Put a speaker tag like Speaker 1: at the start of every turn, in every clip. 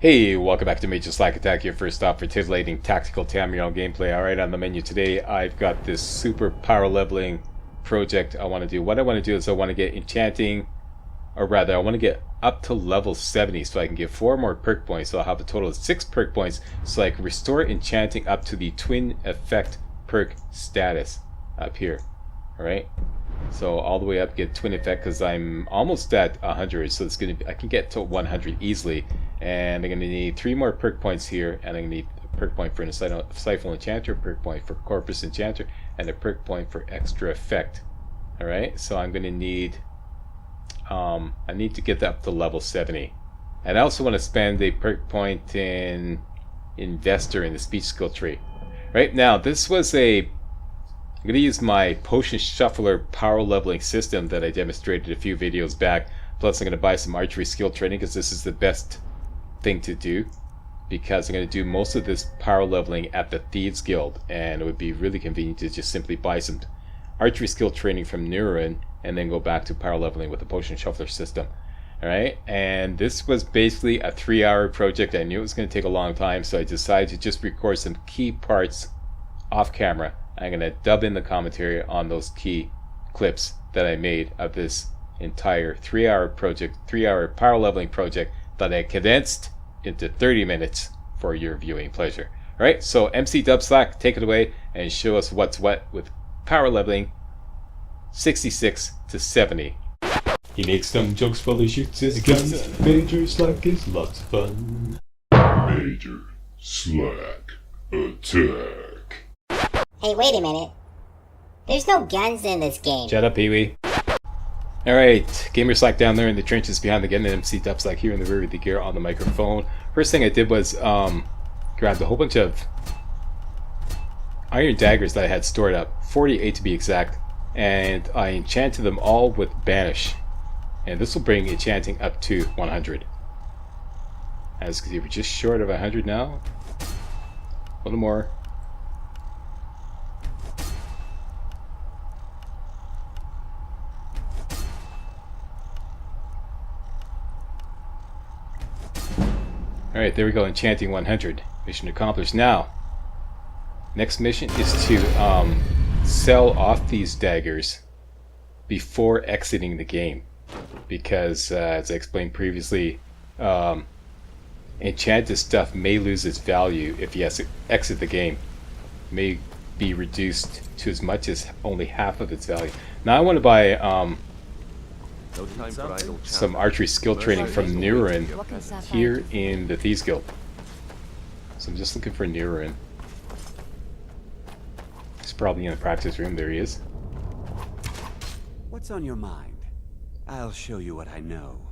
Speaker 1: Hey, welcome back to Major Slack Attack, your first stop for titillating tactical Tamriel gameplay. Alright, on the menu today, I've got this super power leveling project I want to do. What I want to do is I want to get enchanting, or rather, I want to get up to level 70 so I can get 4 more perk points. So I'll have a total of 6 perk points so I can restore enchanting up to the twin effect perk status up here. Alright, so all the way up, get twin effect because I'm almost at 100, so it's gonna be, I can get to 100 easily. And I'm going to need 3 more perk points here, and I'm going to need a perk point for Insightful Enchanter, a perk point for Corpus Enchanter, and a perk point for Extra Effect. Alright, so I'm going to need, I need to get that up to level 70. And I also want to spend a perk point in Investor in the speech skill tree. Right now, this was I'm going to use my Potion Shuffler power leveling system that I demonstrated a few videos back. Plus, I'm going to buy some archery skill training because this is the best thing to do, because I'm going to do most of this power leveling at the Thieves Guild, and it would be really convenient to just simply buy some archery skill training from Neuron and then go back to power leveling with the Potion Shuffler system. Alright, and this was basically a 3-hour project. I knew it was going to take a long time, so I decided to just record some key parts off camera. I'm going to dub in the commentary on those key clips that I made of this entire 3-hour project, 3-hour power leveling project that I condensed into 30 minutes for your viewing pleasure. Alright, so MC Dubslack, take it away and show us what's what with power leveling 66 to 70. He makes dumb jokes while he shoots his guns. Major Slack is lots of fun.
Speaker 2: Major Slack Attack.
Speaker 3: Hey, wait a minute. There's no guns in this game.
Speaker 1: Shut up, Peewee. Alright, Gamer Slack down there in the trenches behind the gun, and MC Dubslack here in the rear with the gear on the microphone. First thing I did was grabbed a whole bunch of iron daggers that I had stored up, 48 to be exact, and I enchanted them all with Banish. And this will bring enchanting up to 100. As you can see, we're just short of 100 now. A little more. Alright, there we go, enchanting 100. Mission accomplished. Now, next mission is to sell off these daggers before exiting the game. Because, as I explained previously, enchanted stuff may lose its value if you exit the game. May be reduced to as much as only half of its value. Now I want to buy some archery skill training from Neuron here in the Thieves Guild. So I'm just looking for Neuron. He's probably in the practice room. There he is.
Speaker 4: What's on your mind? I'll show you what I know.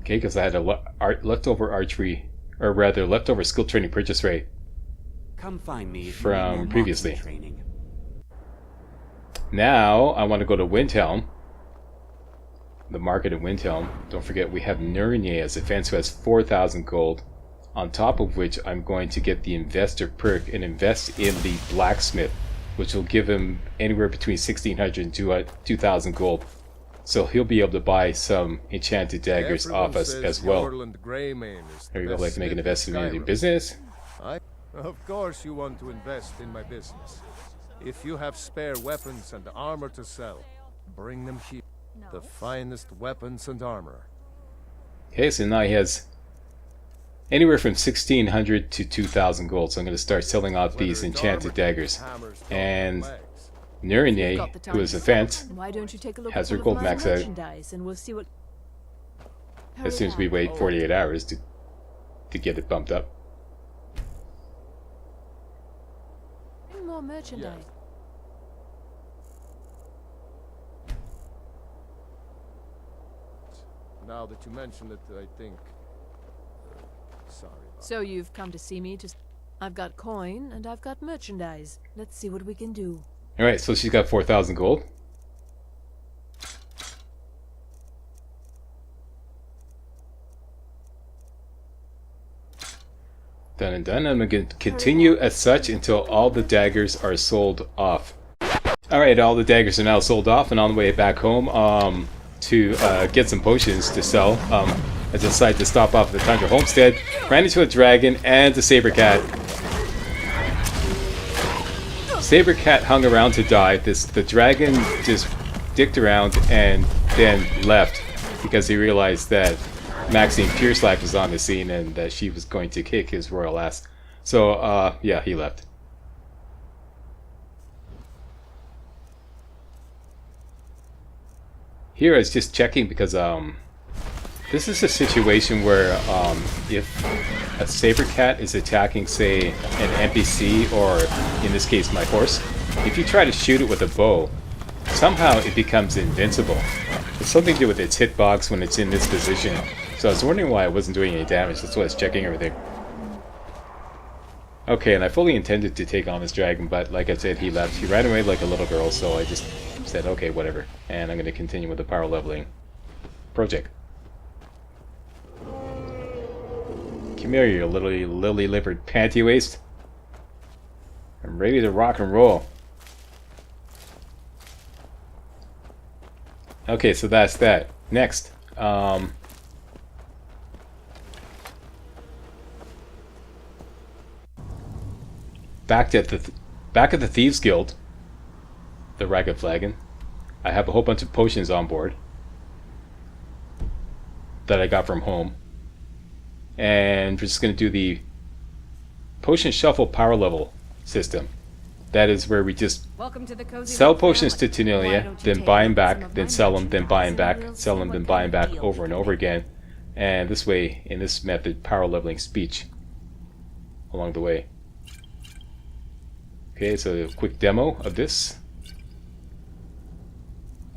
Speaker 1: Okay, because I had a leftover archery, or rather leftover skill training purchase rate
Speaker 4: Come find me
Speaker 1: from previously.
Speaker 4: training.
Speaker 1: Now I want to go to Windhelm. The market in Windhelm. Don't forget we have Nurnier as a fence who has 4,000 gold, on top of which I'm going to get the investor perk and invest in the blacksmith, which will give him anywhere between 1,600 and 2,000 gold. So he'll be able to buy some enchanted daggers off us as well. There you go, like to make an investment in your business.
Speaker 5: Of course you want to invest in my business. If you have spare weapons and armor to sell, bring them here. The finest weapons and armor.
Speaker 1: Okay, so now he has anywhere from 1,600 to 2,000 gold. So I'm going to start selling out these enchanted daggers. And Nurnier, who is a fence, has her gold max out. As soon as we wait 48 hours to get it bumped up.
Speaker 6: More merchandise.
Speaker 5: Now that you mention it, I think... sorry about
Speaker 6: So you've come to see me? I've got coin and I've got merchandise. Let's see what we can do.
Speaker 1: Alright, so she's got 4,000 gold. Done and done. I'm going to continue as such until all the daggers are sold off. Alright, all the daggers are now sold off, and on the way back home, to get some potions to sell. I decided to stop off at the Tundra Homestead, ran into a dragon and a saber cat. Saber cat hung around to die. The dragon just dicked around and then left because he realized that Maxine Piercelife was on the scene and that she was going to kick his royal ass. So, yeah, he left. Here I was just checking because, this is a situation where, if a saber cat is attacking, say, an NPC, or in this case, my horse, if you try to shoot it with a bow, somehow it becomes invincible. It's something to do with its hitbox when it's in this position. So I was wondering why I wasn't doing any damage. That's why I was checking everything. Okay, and I fully intended to take on this dragon, but like I said, he left. He ran away like a little girl, so I just said, okay, whatever. And I'm going to continue with the power leveling project. Come here, you little lily-livered panty waist. I'm ready to rock and roll. Okay, so that's that. Next, back at the Thieves Guild, the Ragged Flagon, I have a whole bunch of potions on board that I got from home. And we're just going to do the potion shuffle power level system. That is where we just sell potions to Tenilia, then buy them back, then sell them, then buy them back, sell them, then buy them back over and over again. And this way, in this method, power leveling speech along the way. Okay, so a quick demo of this.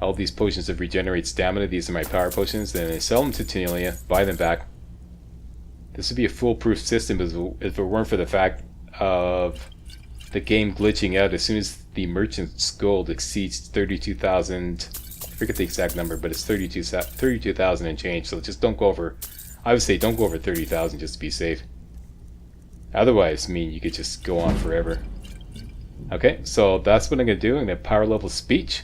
Speaker 1: All these potions that regenerate stamina, these are my power potions. Then I sell them to Tenilia, buy them back. This would be a foolproof system if it weren't for the fact of the game glitching out as soon as the merchant's gold exceeds 32,000. I forget the exact number, but it's 32,000 and change. So just don't go over. I would say don't go over 30,000 just to be safe. Otherwise, I mean, you could just go on forever. Okay, so that's what I'm going to do. I'm going to power level speech.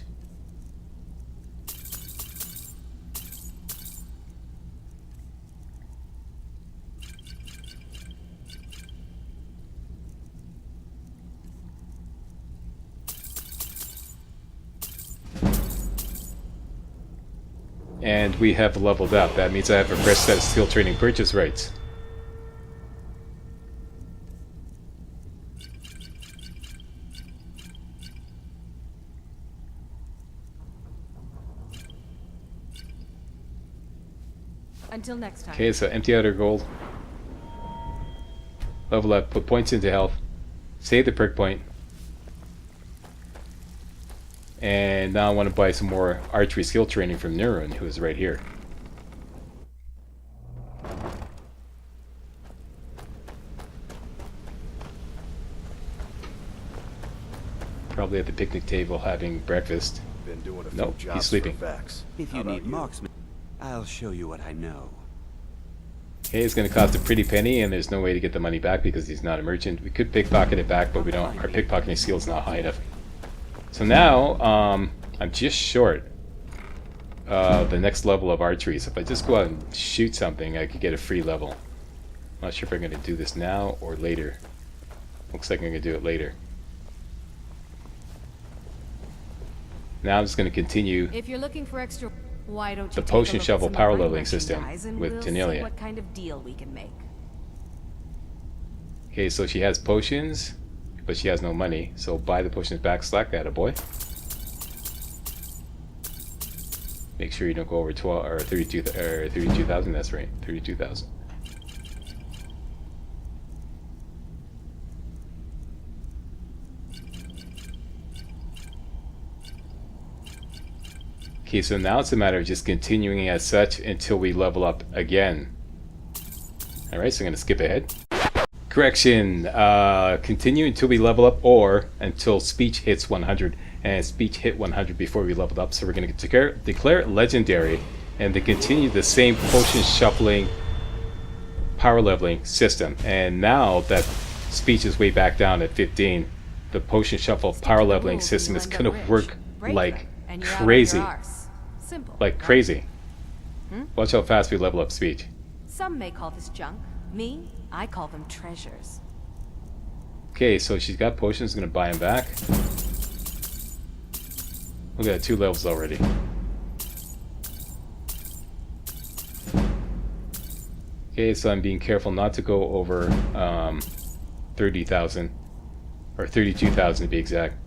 Speaker 1: And we have leveled up. That means I have a fresh set of skill training purchase rights.
Speaker 6: Until next time.
Speaker 1: Okay, so empty out our gold. Level up, put points into health. Save the perk point. And now I want to buy some more archery skill training from Nirun, who is right here. Probably at the picnic table having breakfast.
Speaker 7: Been doing a few
Speaker 1: Nope,
Speaker 7: jobs
Speaker 1: he's sleeping.
Speaker 7: for Vex.
Speaker 4: If
Speaker 7: How
Speaker 4: you
Speaker 7: about
Speaker 4: need marksman, I'll show you what I know.
Speaker 1: Okay, it's going to cost a pretty penny, and there's no way to get the money back because he's not a merchant. We could pickpocket it back, but we don't. Our pickpocketing skill is not high enough. So now, I'm just short the next level of archery. So if I just go out and shoot something, I could get a free level. I'm not sure if I'm going to do this now or later. Looks like I'm going to do it later. Now I'm just going to continue
Speaker 6: If you're looking for extra, why don't you
Speaker 1: the
Speaker 6: take a
Speaker 1: potion
Speaker 6: look at
Speaker 1: shovel
Speaker 6: some of
Speaker 1: power
Speaker 6: my
Speaker 1: leveling system
Speaker 6: merchandise and
Speaker 1: with
Speaker 6: we'll see
Speaker 1: Tenilia.
Speaker 6: what kind of deal we can make.
Speaker 1: Okay, so she has potions, but she has no money. So buy the potions back, slack that, a boy. Make sure you don't go over 12 or 32,000. That's right, 32,000. Okay, so now it's a matter of just continuing as such until we level up again. Alright, so I'm going to skip ahead. Correction, continue until we level up or until speech hits 100. And speech hit 100 before we leveled up, so we're going to declare legendary and then continue the same potion shuffling power leveling system. And now that speech is way back down at 15, the potion shuffle power leveling system is going to work like crazy. Like crazy. Watch how fast we level up speech.
Speaker 7: Some may call this junk. Me, I call them treasures.
Speaker 1: Okay, so she's got potions, gonna buy them back. Look at that, 2 levels already. Okay, so I'm being careful not to go over 30,000 or 32,000 to be exact.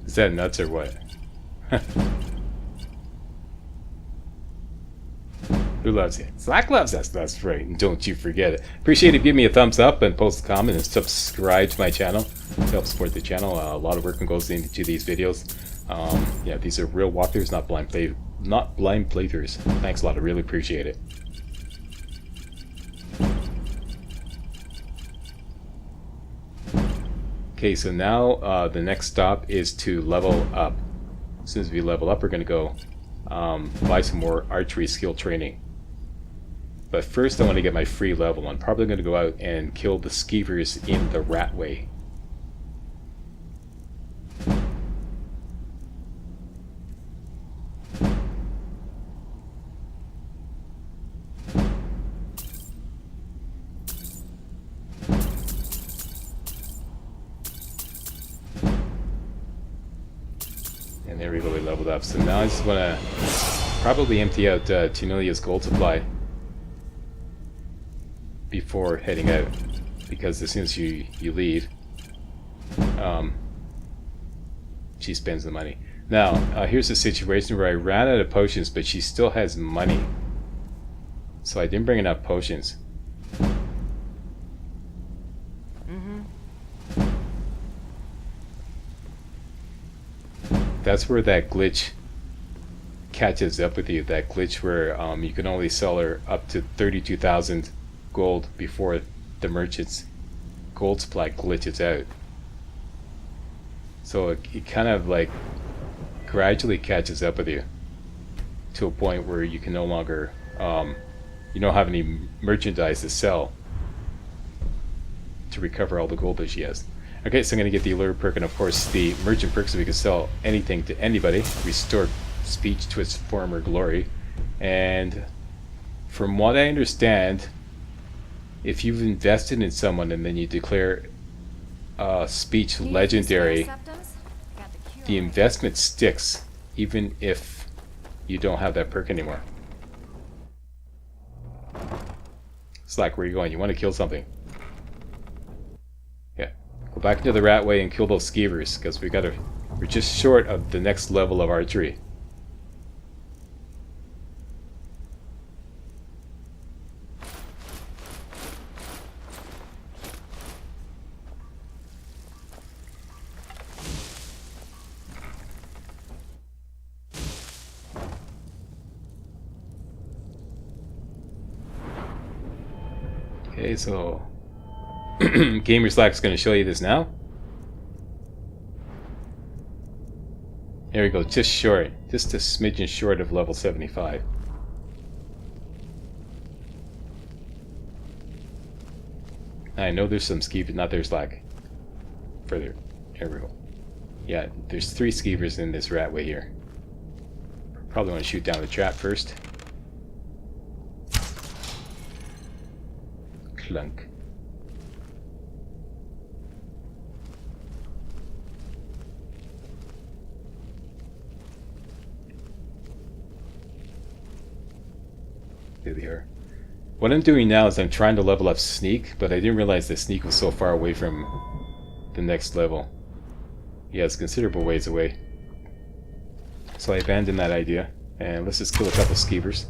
Speaker 1: Is that nuts or what? Who loves you? Slack loves us, that's right, and don't you forget it. Appreciate it, give me a thumbs up and post a comment and subscribe to my channel to help support the channel. A lot of work goes into these videos. Yeah, these are real walkthroughs, not blind playthroughs. Thanks a lot, I really appreciate it. Okay, so now the next stop is to level up. As soon as we level up, we're going to go buy some more archery skill training. But first I want to get my free level. I'm probably going to go out and kill the skeevers in the Ratway. And there we go, we leveled up. So now I just want to probably empty out Tunilia's gold supply before heading out, because as soon as you leave, she spends the money. Now, here's a situation where I ran out of potions, but she still has money. So I didn't bring enough potions. That's where that glitch catches up with you. That glitch where you can only sell her up to 32,000 gold before the merchant's gold supply glitches out. So it kind of like gradually catches up with you to a point where you can no longer, you don't have any merchandise to sell to recover all the gold that she has. Okay, so I'm going to get the allure perk and of course the merchant perk so we can sell anything to anybody. Restore speech to its former glory. And from what I understand, if you've invested in someone and then you declare speech legendary, the investment sticks even if you don't have that perk anymore. It's like, where are you going? You want to kill something. Yeah. Go back into the Ratway and kill those skeevers, because we're just short of the next level of archery. Okay, so Gamer Slack's going to show you this now. There we go, just short, just a smidgen short of level 75. I know there's some skeevers, not there's like further. There we go. Yeah, there's 3 skeevers in this Ratway here. Probably want to shoot down the trap first. Clunk. There they are. What I'm doing now is I'm trying to level up Sneak, but I didn't realize that Sneak was so far away from the next level. Yeah, it's considerable ways away. So I abandoned that idea, and let's just kill a couple skeevers.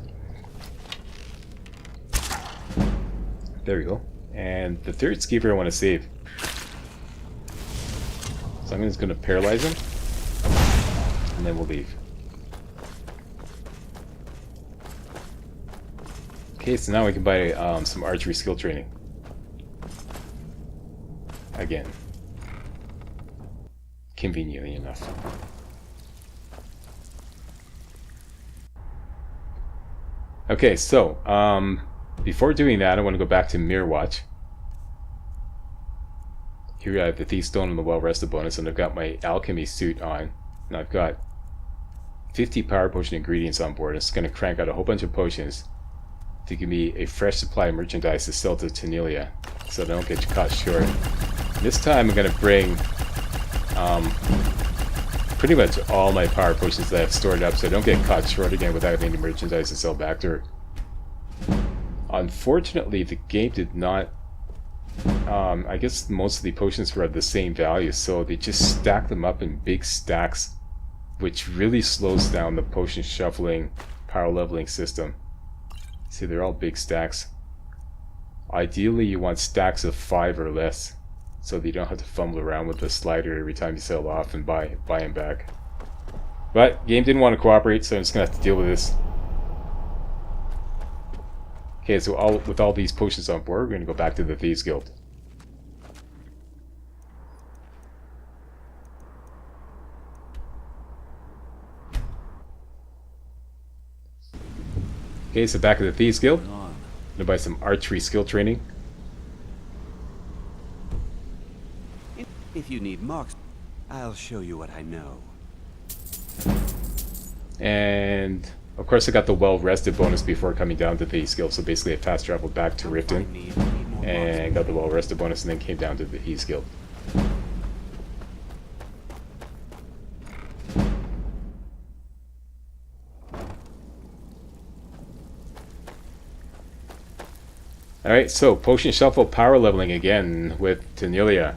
Speaker 1: There we go. And the 3rd skeever I want to save. So I'm just going to paralyze him, and then we'll leave. Okay, so now we can buy some archery skill training. Again. Conveniently enough. Okay, so before doing that, I want to go back to Mirror Watch. Here I have the Thief Stone and the Well Rested bonus, and I've got my alchemy suit on, and I've got 50 power potion ingredients on board. It's going to crank out a whole bunch of potions to give me a fresh supply of merchandise to sell to Tanelia, so I don't get caught short. This time I'm going to bring pretty much all my power potions that I've stored up, so I don't get caught short again without any merchandise to sell back to her. Unfortunately, the game did not... I guess most of the potions were of the same value, so they just stack them up in big stacks, which really slows down the potion shuffling, power leveling system. See, they're all big stacks. Ideally, you want stacks of 5 or less, so that you don't have to fumble around with the slider every time you sell off and buy them back. But game didn't want to cooperate, so I'm just gonna have to deal with this. Okay, so with all these potions on board, we're gonna go back to the Thieves Guild. Okay, so back at the Thieves Guild. I'm gonna buy some archery skill training.
Speaker 4: If you need marks, I'll show you what I know.
Speaker 1: And of course I got the well rested bonus before coming down to the Guild, so basically I fast traveled back to Riften and got the well rested bonus and then came down to the East Guild. Alright, so potion shuffle power leveling again with Tanelia.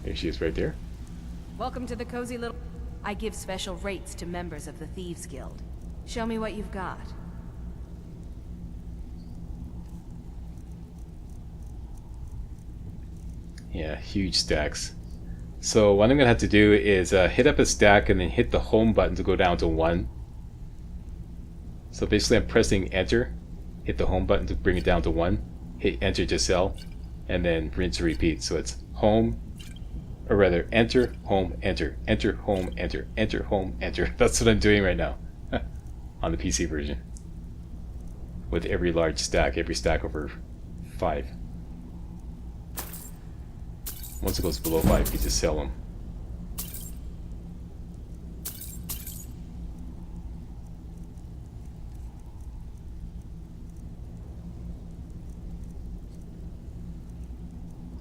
Speaker 1: There she is right there.
Speaker 7: Welcome to the cozy little... I give special rates to members of the Thieves Guild. Show me what you've got.
Speaker 1: Yeah, huge stacks. So what I'm going to have to do is hit up a stack and then hit the home button to go down to 1. So basically I'm pressing enter, hit the home button to bring it down to 1, hit enter to sell, and then rinse and repeat. So it's home, or rather enter, home, enter, enter, home, enter, enter, home, enter. That's what I'm doing right now on the PC version. With every large stack, every stack over 5. Once it goes below 5, you just sell them.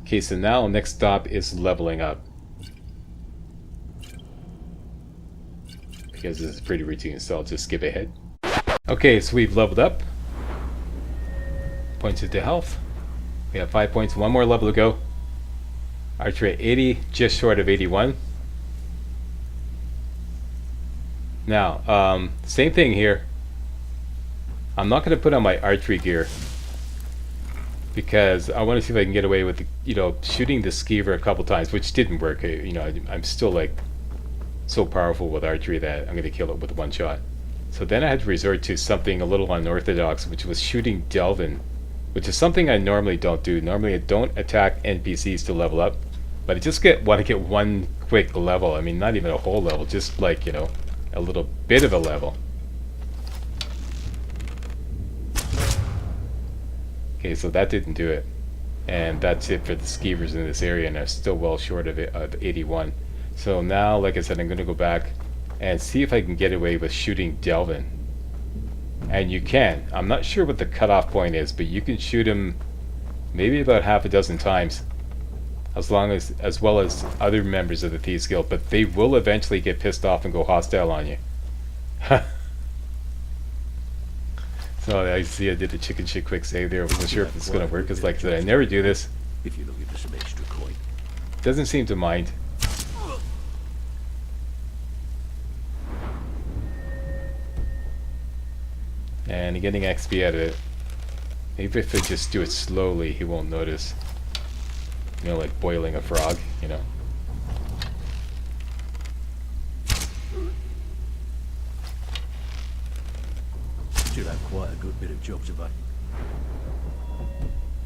Speaker 1: Okay, so now next stop is leveling up. Because this is pretty routine, so I'll just skip ahead. Okay, so we've leveled up. Points into health. We have 5 points, 1 more level to go. Archery at 80, just short of 81. Now, same thing here. I'm not going to put on my archery gear because I want to see if I can get away with, you know, shooting the skeever a couple times, which didn't work. You know, I'm still like so powerful with archery that I'm going to kill it with 1 shot. So then I had to resort to something a little unorthodox, which was shooting Delvin, which is something I normally don't do. Normally I don't attack NPCs to level up, but I just want to get 1 quick level. I mean, not even a whole level, just like, you know, a little bit of a level. Okay, so that didn't do it. And that's it for the skeevers in this area, and I'm still well short of 81. So now, like I said, I'm going to go back and see if I can get away with shooting Delvin. And you can. I'm not sure what the cutoff point is, but you can shoot him maybe about half a dozen times, as well as other members of the Thieves Guild, but they will eventually get pissed off and go hostile on you. So I see I did the chicken shit quick save there. I wasn't sure if it's going to work, because like I said, I never do this.
Speaker 4: If you'll give us some extra coin.
Speaker 1: Doesn't seem to mind. And getting XP out of it. Maybe if I just do it slowly, he won't notice. You know, like boiling a frog, you know.
Speaker 4: Should have quite a good bit of jobs about.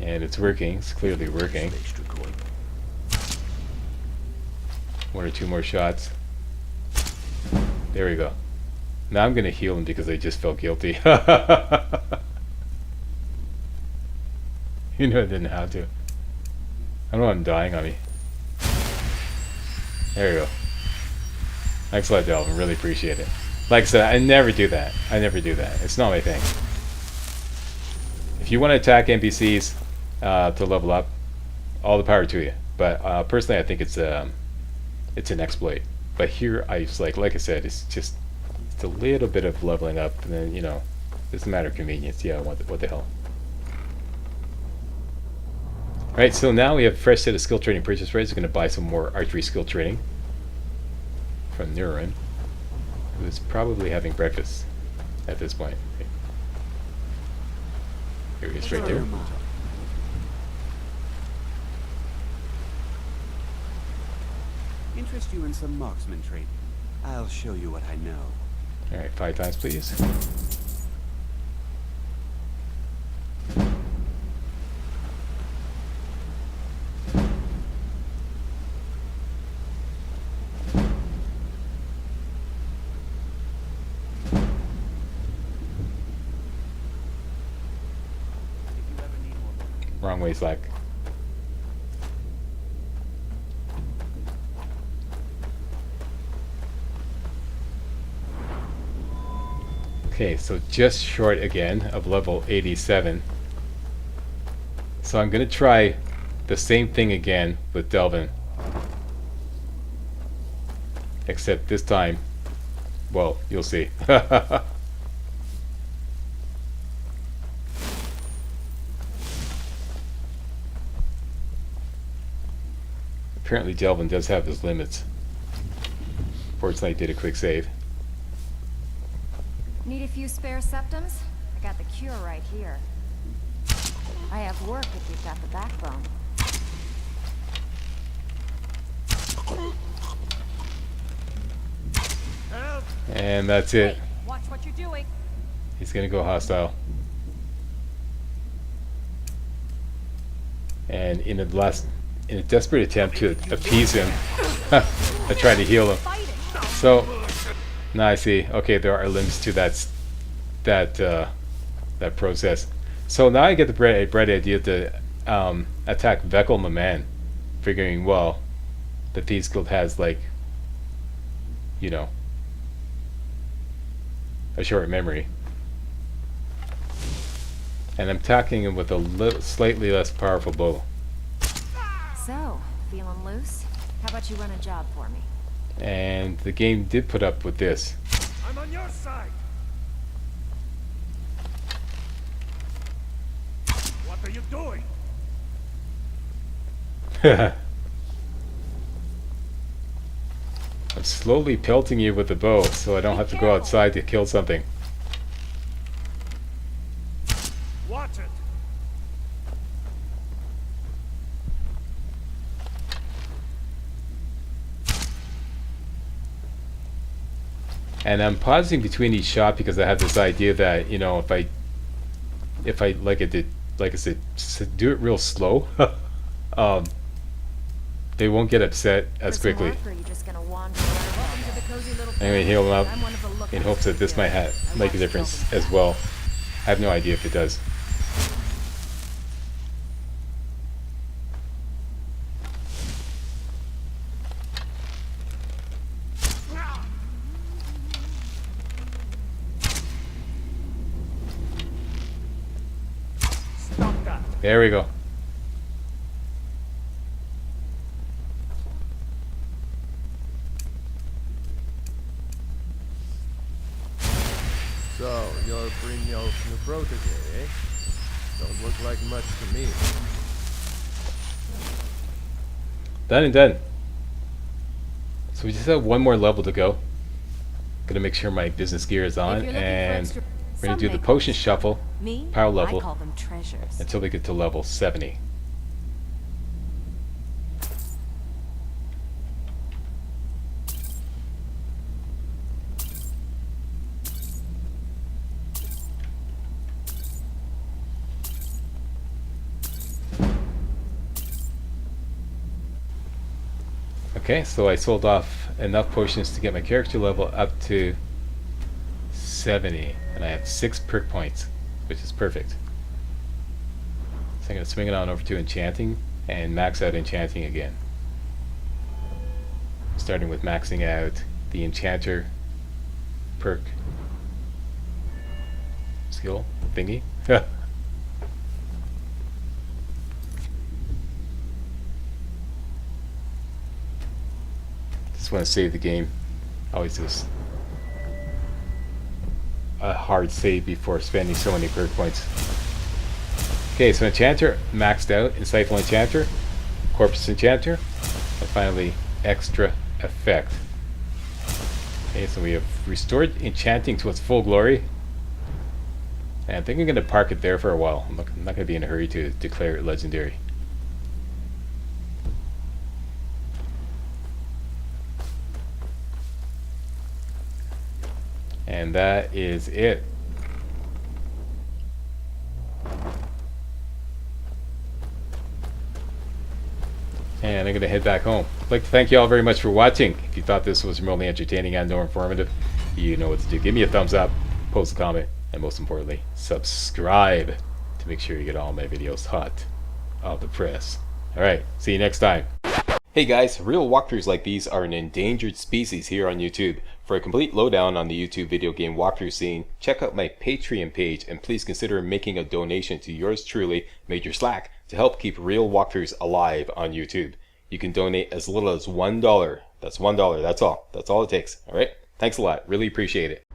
Speaker 1: And it's working. It's clearly working.
Speaker 4: Extra coin.
Speaker 1: 1 or 2 more shots. There we go. Now I'm gonna heal him because I just felt guilty. You know I didn't have to. I don't want him dying on me. There you go. Thanks a lot, Delvin. Really appreciate it. Like I said, I never do that. I never do that. It's not my thing. If you want to attack NPCs to level up, all the power to you. But personally, I think it's an exploit. But here, I just like I said, it's a little bit of leveling up, and then, you know, it's a matter of convenience. Yeah, what the hell. Alright, so now we have a fresh set of skill training purchase rates. We're going to buy some more archery skill training from Neuron, who's probably having breakfast at this point. Here he is right there.
Speaker 4: Interest you in some marksman training? I'll show you what I know.
Speaker 1: Alright, 5 times please. Wrong way, Slack. Okay, so just short again of level 87. So I'm going to try the same thing again with Delvin. Except this time, well, you'll see. Apparently Delvin does have his limits. Fortunately I did a quick save.
Speaker 8: Need a few spare septums? I got the cure right here. I have work if you've got the backbone.
Speaker 1: And that's it.
Speaker 8: Hey, watch what you're doing.
Speaker 1: He's gonna go hostile. And in a desperate attempt to appease him, I tried to heal him. So now I see. Okay, there are limits to that process. So now I get the bright idea to attack Vekel Maman, figuring, well, the Thieves Guild has, like, you know, a short memory, and I'm attacking him with a slightly less powerful bow.
Speaker 8: So, feeling loose? How about you run a job for me?
Speaker 1: And the game did put up with this.
Speaker 5: I'm on your side. What are you doing?
Speaker 1: I'm slowly pelting you with the bow so I don't have to go outside to kill something.
Speaker 5: Watch it.
Speaker 1: And I'm pausing between each shot because I have this idea that, you know, if I like I said, do it real slow, they won't get upset as quickly. Anyway, heal them up in hopes that this might make a difference as well. I have no idea if it does. There we go.
Speaker 5: So, you're Brynjolf's new protege, eh? Don't look like much to me.
Speaker 1: Done and done. So we just have one more level to go. Gonna make sure my business gear is on, and we're gonna do the potion shuffle, power level,
Speaker 8: I call them treasures.
Speaker 1: until we get to level 70. Okay, so I sold off enough potions to get my character level up to 70, and I have 6 perk points, which is perfect. So I'm going to swing it on over to enchanting and max out enchanting again. Starting with maxing out the enchanter perk skill thingy. Just want to save the game. Always do a hard save before spending so many perk points. Okay, so enchanter maxed out, insightful enchanter, corpus enchanter, and finally extra effect. Okay, so we have restored enchanting to its full glory. And I think I'm going to park it there for a while. I'm not going to be in a hurry to declare it legendary. And that is it. And I'm going to head back home. I'd like to thank you all very much for watching. If you thought this was remotely entertaining and or informative, you know what to do. Give me a thumbs up, post a comment, and most importantly, subscribe to make sure you get all my videos hot off the press. Alright, see you next time. Hey guys, real walkthroughs like these are an endangered species here on YouTube. For a complete lowdown on the YouTube video game walkthrough scene, check out my Patreon page and please consider making a donation to yours truly, Major Slack, to help keep real walkthroughs alive on YouTube. You can donate as little as $1. That's $1, that's all. That's all it takes. Alright? Thanks a lot. Really appreciate it.